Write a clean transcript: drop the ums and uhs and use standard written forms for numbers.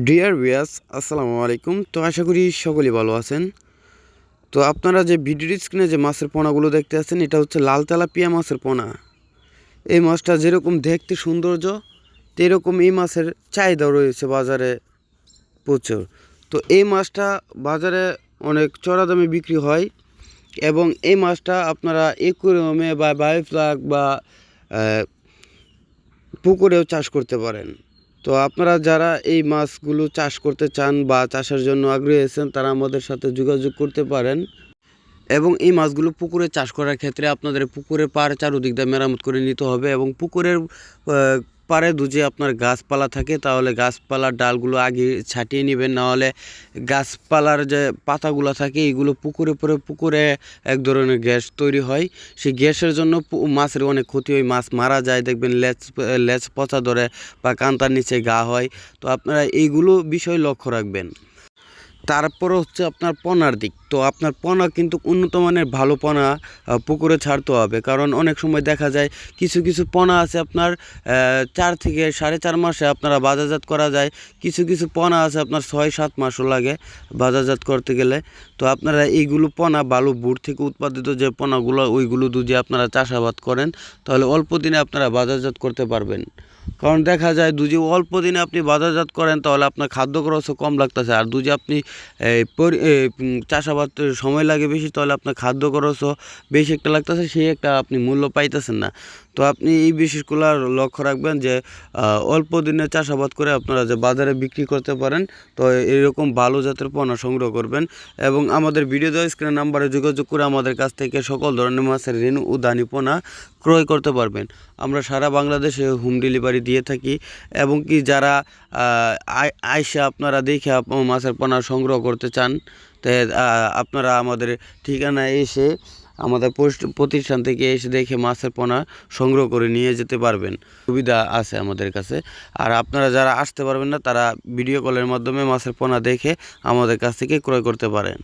Dear viewers, আসসালামু আলাইকুম। তো আশা করি সকলেই ভালো আছেন। তো আপনারা যে ভিডিওর স্ক্রিনে যে মাছের পোনাগুলো দেখতে পাচ্ছেন, এটা হচ্ছে লাল তেলাপিয়া মাছের পোনা। এই মাছটা যেরকম দেখতে সৌন্দর্য, তেরকম এই মাছের চাহিদাও রয়েছে বাজারে প্রচুর। তো এই মাছটা বাজারে অনেক চড়া দামে বিক্রি হয় এবং এই মাছটা আপনারা একুরিয়ামে বা বায়োফ্লাক বা পুকুরেও চাষ করতে পারেন। তো আপনারা যারা এই মাছগুলো চাষ করতে চান বা চাষের জন্য আগ্রহী আছেন, তারা আমাদের সাথে যোগাযোগ করতে পারেন। এবং এই মাছগুলো পুকুরে চাষ করার ক্ষেত্রে আপনাদের পুকুরের পাড় চারদিক দিয়ে মেরামত করে নিতে হবে এবং পুকুরের পাড়ে যদি আপনার গাছপালা থাকে তাহলে গাছপালার ডালগুলো আগে ছাটিয়ে নেবেন, নাহলে গাছপালার যে পাতাগুলো থাকে এইগুলো পুকুরে পরে পুকুরে এক ধরনের গ্যাস তৈরি হয়। সেই গ্যাসের জন্য মাছের অনেক ক্ষতি হয়, মাছ মারা যায়, দেখবেন লেজ পচা ধরে বা কান্তার নিচে ঘা হয়। তো আপনারা এইগুলো বিষয় লক্ষ্য রাখবেন। তারপর হচ্ছে আপনার পোনার দিক। তো আপনার পোনা কিন্তু উন্নত মানের ভালো পোনা পুকুরে ছাড়তে হবে, কারণ অনেক সময় দেখা যায় কিছু কিছু পোনা আছে আপনার 4 থেকে 4.5 মাসে আপনারা বাজারজাত করা যায়। কিছু কিছু পোনা আছে আপনার 6-7 মাসও লাগে বাজারজাত করতে গেলে। তো আপনারা এইগুলো পোনা ভালো বুট থেকে উৎপাদিত যে পোনাগুলো, ওইগুলো যদি আপনারা চাষাবাদ করেন তাহলে অল্প দিনে আপনারা বাজারজাত করতে পারবেন। কারণ দেখা যায় যদি অল্প দিনে আপনি বাজারজাত করেন তাহলে আপনার খাদ্য খরচও কম লাগতেছে, আর যদি আপনি চাষাবাদ সময় লাগে বেশি তাহলে আপনার খাদ্য খরচও বেশি একটা লাগতেছে, সেই একটা আপনি মূল্য পাইতেছেন না। তো আপনি এই বিষয়গুলো লক্ষ্য রাখবেন যে অল্প দিনে চাষাবাদ করে আপনারা যে বাজারে বিক্রি করতে পারেন। তো এরকম ভালো জাতের পোনা সংগ্রহ করবেন এবং আমাদের ভিডিও দেওয়া স্ক্রিনের নাম্বারে যোগাযোগ করে আমাদের কাছ থেকে সকল ধরনের মাছের রেণু ও দানি পোনা ক্রয় করতে পারবেন। আমরা সারা বাংলাদেশে হোম ডেলিভারি দিয়ে থাকি এবং কি যারা আইসা আপনারা দেখে মাছের পোনা সংগ্রহ করতে চান, তো আপনারা আমাদের ঠিকানায় এসে আমাদের প্রতিষ্ঠান থেকে এসে দেখে মাছের পোনা সংগ্রহ করে নিয়ে যেতে পারবেন। সুবিধা আছে আমাদের কাছে। আর আপনারা যারা আসতে পারবেন না, তারা ভিডিও কলের মাধ্যমে মাছের পোনা দেখে আমাদের কাছ থেকে ক্রয় করতে পারেন।